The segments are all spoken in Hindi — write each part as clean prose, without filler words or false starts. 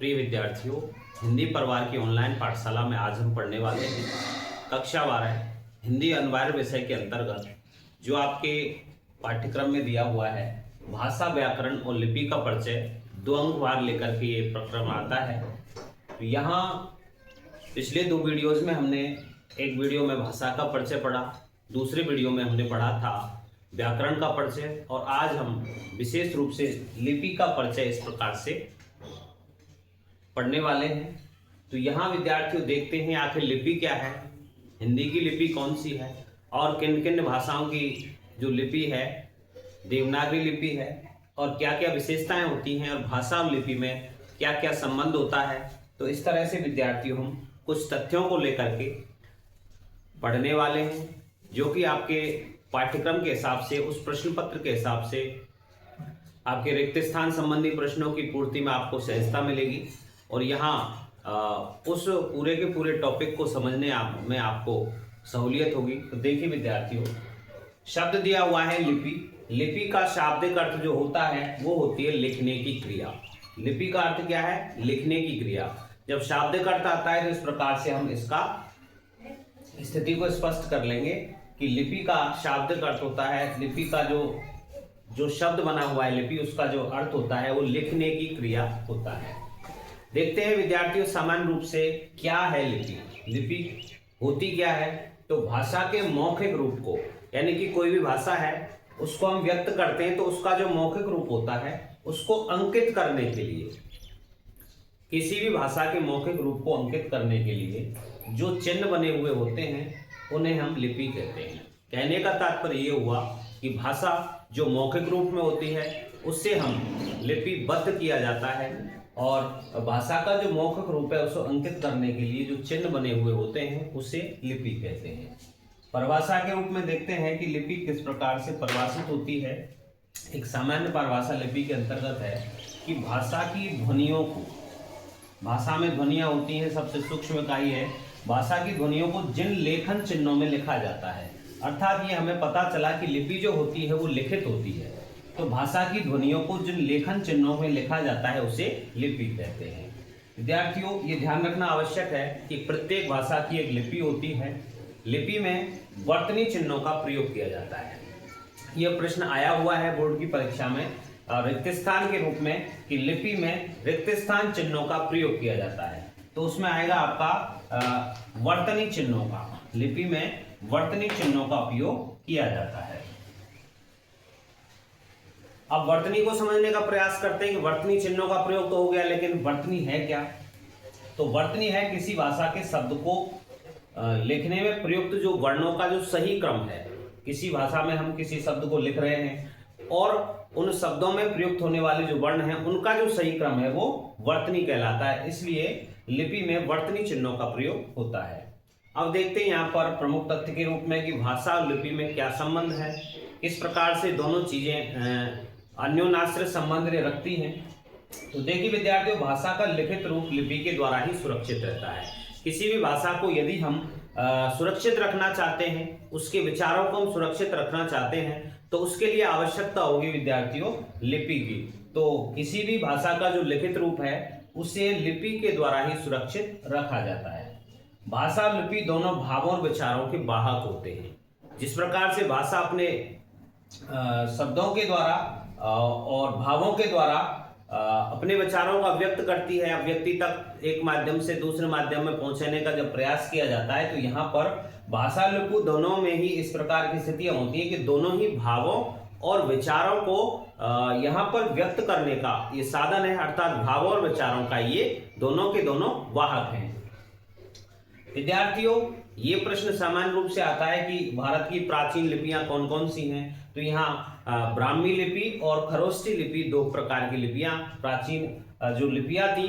प्रिय विद्यार्थियों, हिंदी परिवार की ऑनलाइन पाठशाला में आज हम पढ़ने वाले हैं कक्षा 12 हिंदी अनिवार्य विषय के अंतर्गत जो आपके पाठ्यक्रम में दिया हुआ है भाषा, व्याकरण और लिपि का परिचय 2 अंक वार लेकर के ये प्रक्रम आता है। तो यहाँ पिछले 2 वीडियोज में हमने एक वीडियो में भाषा का परिचय पढ़ा, दूसरे वीडियो में हमने पढ़ा था व्याकरण का परिचय, और आज हम विशेष रूप से लिपि का परिचय इस प्रकार से पढ़ने वाले हैं। तो यहाँ विद्यार्थियों देखते हैं आखिर लिपि क्या है, हिंदी की लिपि कौन सी है और किन किन भाषाओं की जो लिपि है देवनागरी लिपि है और क्या क्या विशेषताएं होती हैं और भाषा और लिपि में क्या क्या संबंध होता है। तो इस तरह से विद्यार्थियों हम कुछ तथ्यों को लेकर के पढ़ने वाले हैं जो कि आपके पाठ्यक्रम के हिसाब से, उस प्रश्न पत्र के हिसाब से आपके रिक्त स्थान संबंधी प्रश्नों की पूर्ति में आपको सहजता मिलेगी और यहाँ उस पूरे के पूरे टॉपिक को समझने में आपको सहूलियत होगी। तो देखिए विद्यार्थियों, शब्द दिया हुआ है लिपि। लिपि का शाब्दिक अर्थ जो होता है वो होती है लिखने की क्रिया। लिपि का अर्थ क्या है? लिखने की क्रिया। जब शाब्दिक अर्थ आता है तो इस प्रकार से हम इसका स्थिति को स्पष्ट कर लेंगे कि लिपि का शाब्दिक अर्थ होता है, लिपि का जो शब्द बना हुआ है लिपि, उसका जो अर्थ होता है वो लिखने की क्रिया होता है। देखते हैं विद्यार्थियों सामान्य रूप से क्या है लिपि। लिपि होती क्या है? तो भाषा के मौखिक रूप को, यानी कि कोई भी भाषा है उसको हम व्यक्त करते हैं तो उसका जो मौखिक रूप होता है उसको अंकित करने के लिए, किसी भी भाषा के मौखिक रूप को अंकित करने के लिए जो चिन्ह बने हुए होते हैं उन्हें हम लिपि कहते हैं। कहने का तात्पर्य ये हुआ कि भाषा जो मौखिक रूप में होती है उससे हम लिपिबद्ध किया जाता है और भाषा का जो मौखिक रूप है उसको अंकित करने के लिए जो चिन्ह बने हुए होते हैं उसे लिपि कहते हैं। परिभाषा के रूप में देखते हैं कि लिपि किस प्रकार से परिभाषित होती है। एक सामान्य परिभाषा लिपि के अंतर्गत है कि भाषा की ध्वनियों को, भाषा में ध्वनियां होती हैं, सबसे सूक्ष्म इकाई है, भाषा की ध्वनियों को जिन लेखन चिन्हों में लिखा जाता है, अर्थात ये हमें पता चला कि लिपि जो होती है वो लिखित होती है, तो भाषा की ध्वनियों को जिन लेखन चिन्हों में लिखा जाता है उसे लिपि कहते हैं। विद्यार्थियों ये ध्यान रखना आवश्यक है कि प्रत्येक भाषा की एक लिपि होती है। लिपि में वर्तनी चिन्हों का प्रयोग किया जाता है। यह प्रश्न आया हुआ है बोर्ड की परीक्षा में रिक्त स्थान के रूप में कि लिपि में रिक्त स्थान चिन्हों का प्रयोग किया जाता है, तो उसमें आएगा आपका वर्तनी चिन्हों का। लिपि में वर्तनी चिन्हों का उपयोग किया जाता है। अब वर्तनी को समझने का प्रयास करते हैं कि वर्तनी चिन्हों का प्रयोग तो हो गया, लेकिन वर्तनी है क्या? तो वर्तनी है किसी भाषा के शब्द को लिखने में प्रयुक्त जो वर्णों का जो सही क्रम है। किसी भाषा में हम किसी शब्द को लिख रहे हैं और उन शब्दों में प्रयुक्त होने वाले जो वर्ण हैं उनका जो सही क्रम है वो वर्तनी कहलाता है। इसलिए लिपि में वर्तनी चिन्हों का प्रयोग होता है। अब देखते हैं यहाँ पर प्रमुख तथ्य के रूप में कि भाषा और लिपि में क्या संबंध है, किस प्रकार से दोनों चीजें अन्योन्याश्रय संबंध रखती हैं। तो देखिए विद्यार्थियों, भाषा का लिखित रूप लिपि के द्वारा ही सुरक्षित रहता है। किसी भी भाषा को यदि हम सुरक्षित रखना चाहते हैं, उसके विचारों को हम सुरक्षित रखना चाहते हैं, तो उसके लिए आवश्यकता होगी विद्यार्थियों लिपि की। तो किसी भी भाषा का जो लिखित रूप है उसे लिपि के द्वारा ही सुरक्षित रखा जाता है। भाषा और लिपि दोनों भावों और विचारों के वाहक होते हैं। जिस प्रकार से भाषा अपने शब्दों के द्वारा और भावों के द्वारा अपने विचारों का व्यक्त करती है, व्यक्ति तक एक माध्यम से दूसरे माध्यम में पहुंचाने का जब प्रयास किया जाता है, तो यहाँ पर भाषा लिपि दोनों में ही इस प्रकार की स्थितियां होती है कि दोनों ही भावों और विचारों को यहाँ पर व्यक्त करने का ये साधन है, अर्थात भावों और विचारों का ये दोनों के दोनों वाहक हैं। विद्यार्थियों ये प्रश्न सामान्य रूप से आता है कि भारत की प्राचीन लिपियां कौन कौन सी हैं। तो यहाँ ब्राह्मी लिपि और खरोष्ठी लिपि 2 प्रकार की लिपियां, प्राचीन जो लिपियां थी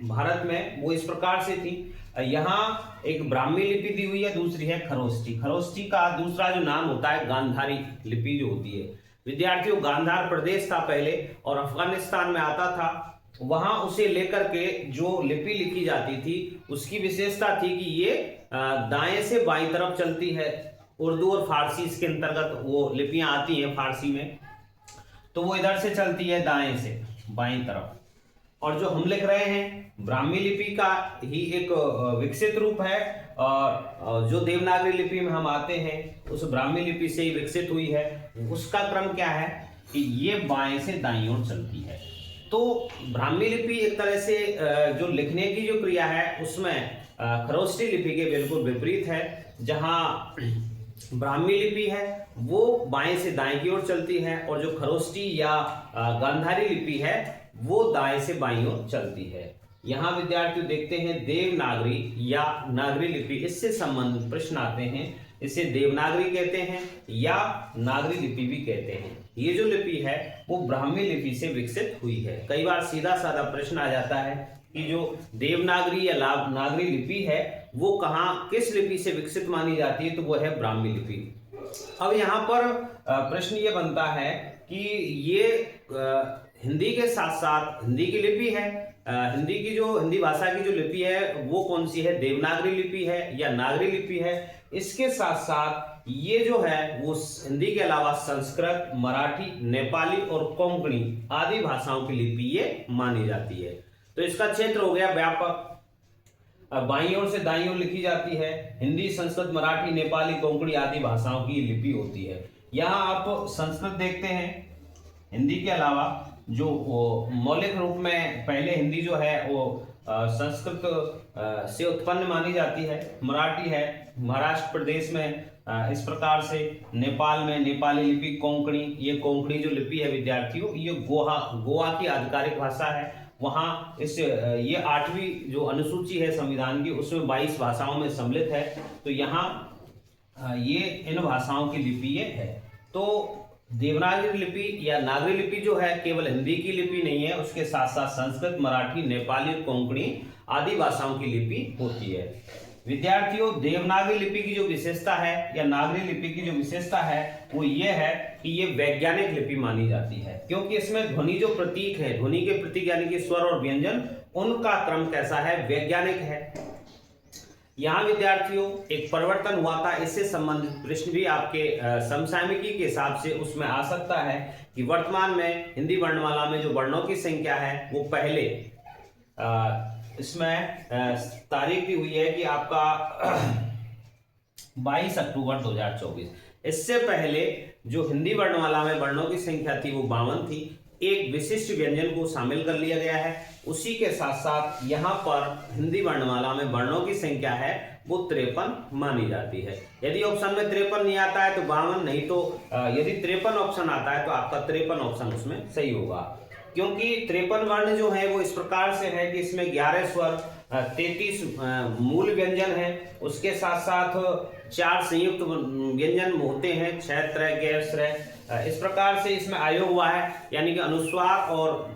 भारत में वो इस प्रकार से थी। यहाँ एक ब्राह्मी लिपि दी हुई है, दूसरी है खरोष्ठी। खरोष्ठी का दूसरा जो नाम होता है गांधारी लिपि जो होती है। विद्यार्थियों गांधार प्रदेश था पहले और अफगानिस्तान में आता था, वहां उसे लेकर के जो लिपि लिखी जाती थी उसकी विशेषता थी कि ये दाएं से बाईं तरफ चलती है। उर्दू और फारसी इसके अंतर्गत वो लिपियां आती हैं फारसी में, तो वो इधर से चलती है दाएं से बाईं तरफ। और जो हम लिख रहे हैं ब्राह्मी लिपि का ही एक विकसित रूप है, और जो देवनागरी लिपि में हम आते हैं उस ब्राह्मी लिपि से ही विकसित हुई है। उसका क्रम क्या है कि ये बाएं से दाईं ओर चलती है। तो ब्राह्मी लिपि एक तरह से जो लिखने की जो क्रिया है उसमें खरोष्टी लिपि के बिल्कुल विपरीत है। जहां ब्राह्मी लिपि है वो बाएं से दाएं की ओर चलती है, और जो खरोष्टी या गांधारी लिपि है वो दाएं से बाईं ओर चलती है। यहाँ विद्यार्थी देखते हैं देवनागरी या नागरी लिपि, इससे संबंधित प्रश्न आते हैं। इसे देवनागरी कहते हैं या नागरी लिपि भी कहते हैं। ये जो लिपि है वो ब्राह्मी लिपि से विकसित हुई है। कई बार सीधा साधा प्रश्न आ जाता है कि जो देवनागरी या नागरी लिपि है वो कहाँ किस लिपि से विकसित मानी जाती है, तो वो है ब्राह्मी लिपि। अब यहाँ पर प्रश्न ये बनता है कि ये हिंदी के साथ साथ हिंदी की लिपि है, हिंदी भाषा की जो लिपि है वो कौन सी है, देवनागरी लिपि है या नागरी लिपि है। इसके साथ साथ ये जो है वो हिंदी के अलावा संस्कृत, मराठी, नेपाली और कोंकणी आदि भाषाओं की लिपि ये मानी जाती है। तो इसका क्षेत्र हो गया व्यापक, बाईं ओर से दाईं ओर लिखी जाती है। हिंदी, संस्कृत, मराठी, नेपाली, कोंकणी आदि भाषाओं की लिपि होती है। यहाँ आप संस्कृत देखते हैं, हिंदी के अलावा जो मौलिक रूप में पहले हिंदी जो है वो संस्कृत से उत्पन्न मानी जाती है। मराठी है महाराष्ट्र प्रदेश में, इस प्रकार से नेपाल में नेपाली लिपि, कोंकणी, ये कोंकणी जो लिपि है विद्यार्थियों ये गोवा की आधिकारिक भाषा है। वहाँ इस ये 8वीं जो अनुसूची है संविधान की उसमें 22 भाषाओं में सम्मिलित है। तो यहाँ ये इन भाषाओं की लिपि ये है। तो देवनागरी लिपि या नागरी लिपि जो है केवल हिंदी की लिपि नहीं है, उसके साथ साथ संस्कृत, मराठी, नेपाली, कोंकणी आदि भाषाओं की लिपि होती है। विद्यार्थियों देवनागरी लिपि की जो विशेषता है या नागरी लिपि की जो विशेषता है वो ये है कि ये वैज्ञानिक लिपि मानी जाती है, क्योंकि इसमें ध्वनि जो प्रतीक है, ध्वनि के प्रतीक यानी कि स्वर और व्यंजन, उनका क्रम कैसा है, वैज्ञानिक है। यहाँ विद्यार्थियों एक परिवर्तन हुआ था, इससे संबंधित प्रश्न भी आपके समसामयिकी के हिसाब से उसमें आ सकता है कि वर्तमान में हिंदी वर्णमाला में जो वर्णों की संख्या है वो पहले इसमें तारीख दी हुई है कि आपका 22 अक्टूबर 2024। इससे पहले जो हिंदी वर्णमाला में वर्णों की संख्या थी वो 52 थी। एक विशिष्ट व्यंजन को शामिल कर लिया गया है। उसी के साथ साथ यहाँ पर हिंदी वर्णमाला में वर्णों की संख्या है वो 53 मानी जाती है। यदि ऑप्शन में 53 नहीं आता है तो 52, नहीं तो यदि 53 ऑप्शन आता है तो आपका 53 ऑप्शन उसमें सही होगा, क्योंकि 53 वर्ण जो है वो इस प्रकार से है कि इसमें 11 स्वर, 33 मूल व्यंजन है, उसके साथ साथ 4 संयुक्त व्यंजन होते हैं, 6 त्रय गैर श्रय, इस प्रकार से इसमें आयोग हुआ है। यानी कि अनुस्वार और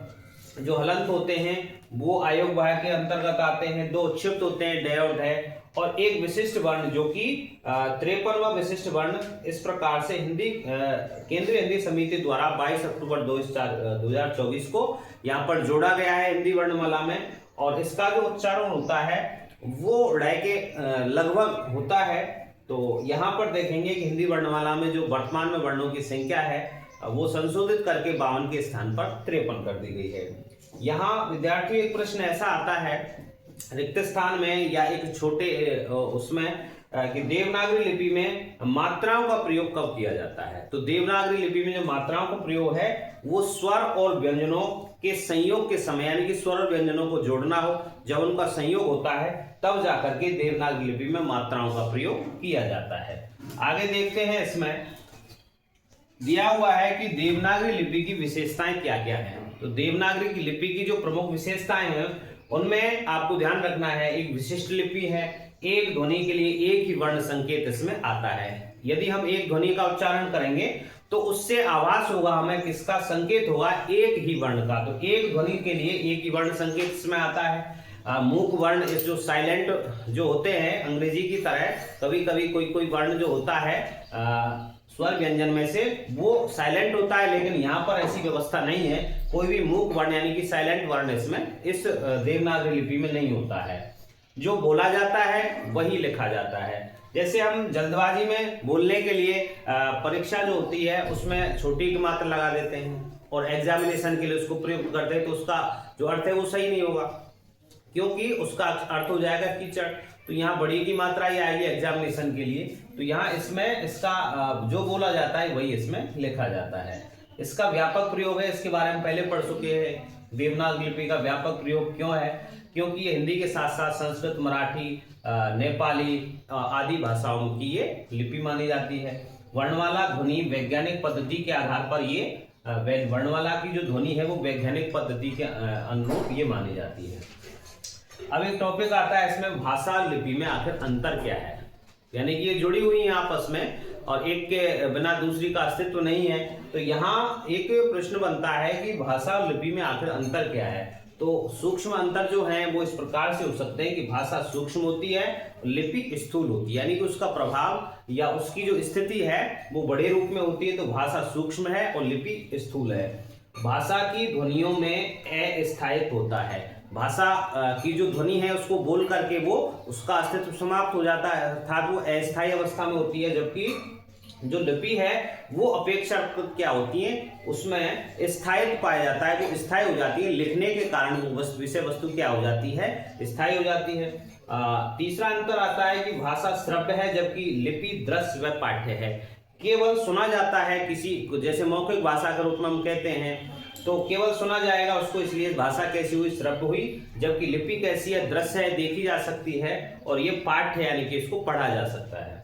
जो हलंत होते हैं वो आयोग वाह के अंतर्गत आते हैं। 2 उच्छिष्ट होते हैं, डय और ढय, और एक विशिष्ट वर्ण जो कि 53वां विशिष्ट वर्ण। इस प्रकार से हिंदी केंद्रीय हिंदी समिति द्वारा 22 अक्टूबर 2024 को यहाँ पर जोड़ा गया है हिंदी वर्णमाला में, और इसका जो उच्चारण होता है वो ढय के लगभग होता है। तो यहाँ पर देखेंगे कि हिंदी वर्णमाला में जो वर्तमान में वर्णों की संख्या है वो संशोधित करके 52 के स्थान पर 53 कर दी गई है। यहाँ विद्यार्थी एक प्रश्न ऐसा आता है रिक्त स्थान में या एक छोटे उसमें कि देवनागरी लिपि में मात्राओं का प्रयोग कब किया जाता है। तो देवनागरी लिपि में जो मात्राओं का प्रयोग है वो स्वर और व्यंजनों के संयोग के समय, यानी कि स्वर और व्यंजनों को जोड़ना हो, जब उनका संयोग होता है तब जाकर के देवनागरी लिपि में मात्राओं का प्रयोग किया जाता है। आगे देखते हैं, इसमें दिया हुआ है कि देवनागरी लिपि की विशेषताएं क्या क्या हैं। तो देवनागरी की लिपि की जो प्रमुख विशेषताएं हैं उनमें आपको ध्यान रखना है, एक विशिष्ट लिपि है, एक ध्वनि के लिए एक ही वर्ण संकेत इसमें आता है। यदि हम एक ध्वनि का उच्चारण करेंगे तो उससे आभास होगा हमें किसका, संकेत होगा एक ही वर्ण का। तो एक ध्वनि के लिए एक ही वर्ण संकेत इसमें आता है। मूक वर्ण, इस जो साइलेंट जो होते हैं अंग्रेजी की तरह, कभी कभी कोई वर्ण जो होता है स्वर व्यंजन में से वो साइलेंट होता है, लेकिन यहाँ पर ऐसी व्यवस्था नहीं है। कोई भी मूक वर्ण यानी कि साइलेंट वर्ण इसमें इस देवनागरी लिपि में नहीं होता है। जो बोला जाता है वही लिखा जाता है। जैसे हम जल्दबाजी में बोलने के लिए परीक्षा जो होती है उसमें छोटी की मात्रा लगा देते हैं, और एग्जामिनेशन के लिए उसको प्रयुक्त करते हैं तो उसका जो अर्थ है वो सही नहीं होगा, क्योंकि उसका अर्थ हो जाएगा कीचड़। तो यहाँ बड़ी की मात्रा ये आएगी एग्जामिनेशन के लिए, तो यहाँ इसमें इसका जो बोला जाता है वही इसमें लिखा जाता है। इसका व्यापक प्रयोग है, इसके बारे में पहले पढ़ चुके हैं। देवनागरी लिपि का व्यापक प्रयोग क्यों है? क्योंकि ये हिंदी के साथ साथ संस्कृत, मराठी, नेपाली आदि भाषाओं की ये लिपि मानी जाती है। वर्णमाला ध्वनि वैज्ञानिक पद्धति के आधार पर ये वर्णमाला की जो ध्वनि है वो वैज्ञानिक पद्धति के अनुरूप ये मानी जाती है। अब एक टॉपिक आता है इसमें, भाषा लिपि में आखिर अंतर क्या है, यानी कि ये जुड़ी हुई है आपस में और एक के बिना दूसरी का अस्तित्व नहीं है। तो यहाँ एक प्रश्न बनता है कि भाषा और लिपि में आखिर अंतर क्या है। तो सूक्ष्म अंतर जो है वो इस प्रकार से हो सकते हैं कि भाषा सूक्ष्म होती है, लिपि स्थूल होती है, यानी कि उसका प्रभाव या उसकी जो स्थिति है वो बड़े रूप में होती है, तो भाषा सूक्ष्म है और लिपि स्थूल है। भाषा की ध्वनियों में अस्थायित्व होता है, भाषा की जो ध्वनि है उसको बोल करके वो उसका अस्तित्व समाप्त हो जाता है, अर्थात वो अस्थायी अवस्था में होती है, जबकि जो लिपि है वो अपेक्षाकृत क्या होती है, उसमें स्थायित्व पाया जाता है, वो स्थायी हो जाती है, लिखने के कारण वो विषय वस्तु क्या हो जाती है, स्थायी हो जाती है। तीसरा अंतर आता है कि भाषा श्रव्य है जबकि लिपि दृश्य व पाठ्य है। केवल सुना जाता है किसी, जैसे मौखिक भाषा के रूप में हम कहते हैं तो केवल सुना जाएगा उसको, इसलिए भाषा कैसी हुई, श्रव्य हुई, जबकि लिपि कैसी है, दृश्य है, देखी जा सकती है, और ये पाठ्य है यानी कि इसको पढ़ा जा सकता है।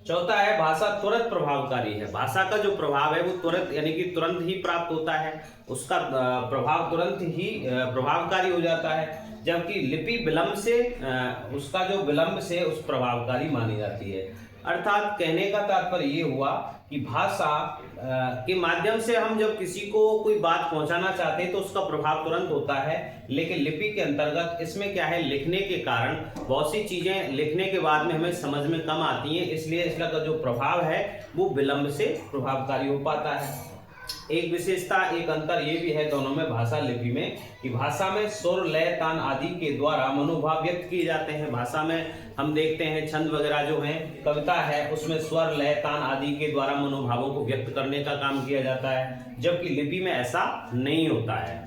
चौथा है भाषा तुरंत प्रभावकारी है, भाषा का जो प्रभाव है वो तुरंत यानी कि तुरंत ही प्राप्त होता है, उसका प्रभाव तुरंत ही प्रभावकारी हो जाता है, जबकि लिपि विलंब से उसका जो विलंब से उस प्रभावकारी मानी जाती है। अर्थात कहने का तात्पर्य ये हुआ कि भाषा के माध्यम से हम जब किसी को कोई बात पहुंचाना चाहते हैं तो उसका प्रभाव तुरंत होता है, लेकिन लिपि के अंतर्गत इसमें क्या है, लिखने के कारण बहुत सी चीजें लिखने के बाद में हमें समझ में कम आती हैं, इसलिए इसका जो प्रभाव है वो विलंब से प्रभावकारी हो पाता है। एक विशेषता, एक अंतर ये भी है दोनों में, भाषा लिपि में, कि भाषा में स्वर, लय, तान आदि के द्वारा मनोभाव व्यक्त किए जाते हैं। भाषा में हम देखते हैं छंद वगैरह जो हैं, कविता है, उसमें स्वर, लय, तान आदि के द्वारा मनोभावों को व्यक्त करने का काम किया जाता है, जबकि लिपि में ऐसा नहीं होता है।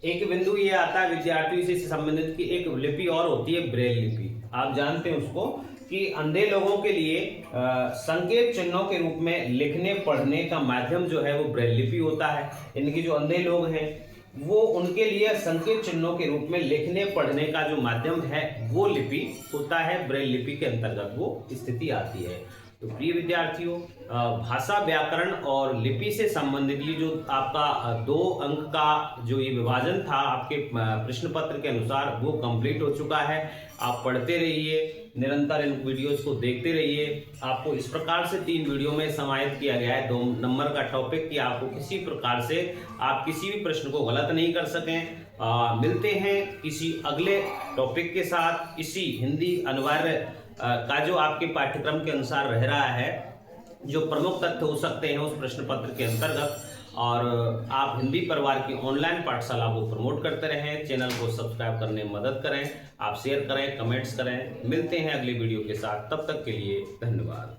एक बिंदु ये आता है विद्यार्थियों से संबंधित की एक लिपि और होती है ब्रेल लिपि। आप जानते हैं उसको कि अंधे लोगों के लिए संकेत चिन्हों के रूप में लिखने पढ़ने का माध्यम जो है वो ब्रेल लिपि होता है। इनके जो अंधे लोग हैं वो उनके लिए संकेत चिन्हों के रूप में लिखने पढ़ने का जो माध्यम है वो लिपि होता है, ब्रेल लिपि के अंतर्गत वो स्थिति आती है। तो प्रिय विद्यार्थियों, भाषा, व्याकरण और लिपि से संबंधित ये जो आपका 2 अंक का जो ये विभाजन था आपके प्रश्न पत्र के अनुसार वो कंप्लीट हो चुका है। आप पढ़ते रहिए, निरंतर इन वीडियोस को देखते रहिए। आपको इस प्रकार से 3 वीडियो में समाहित किया गया है 2 नंबर का टॉपिक, कि आपको किसी प्रकार से आप किसी भी प्रश्न को गलत नहीं कर सकें। मिलते हैं किसी अगले टॉपिक के साथ। इसी हिंदी अनिवार्य का जो आपके पाठ्यक्रम के अनुसार रह रहा है, जो प्रमुख तथ्य हो सकते हैं उस प्रश्न पत्र के अंतर्गत, और आप हिंदी परिवार की ऑनलाइन पाठशाला को प्रमोट करते रहें, चैनल को सब्सक्राइब करने में मदद करें, आप शेयर करें, कमेंट्स करें। मिलते हैं अगली वीडियो के साथ, तब तक के लिए धन्यवाद।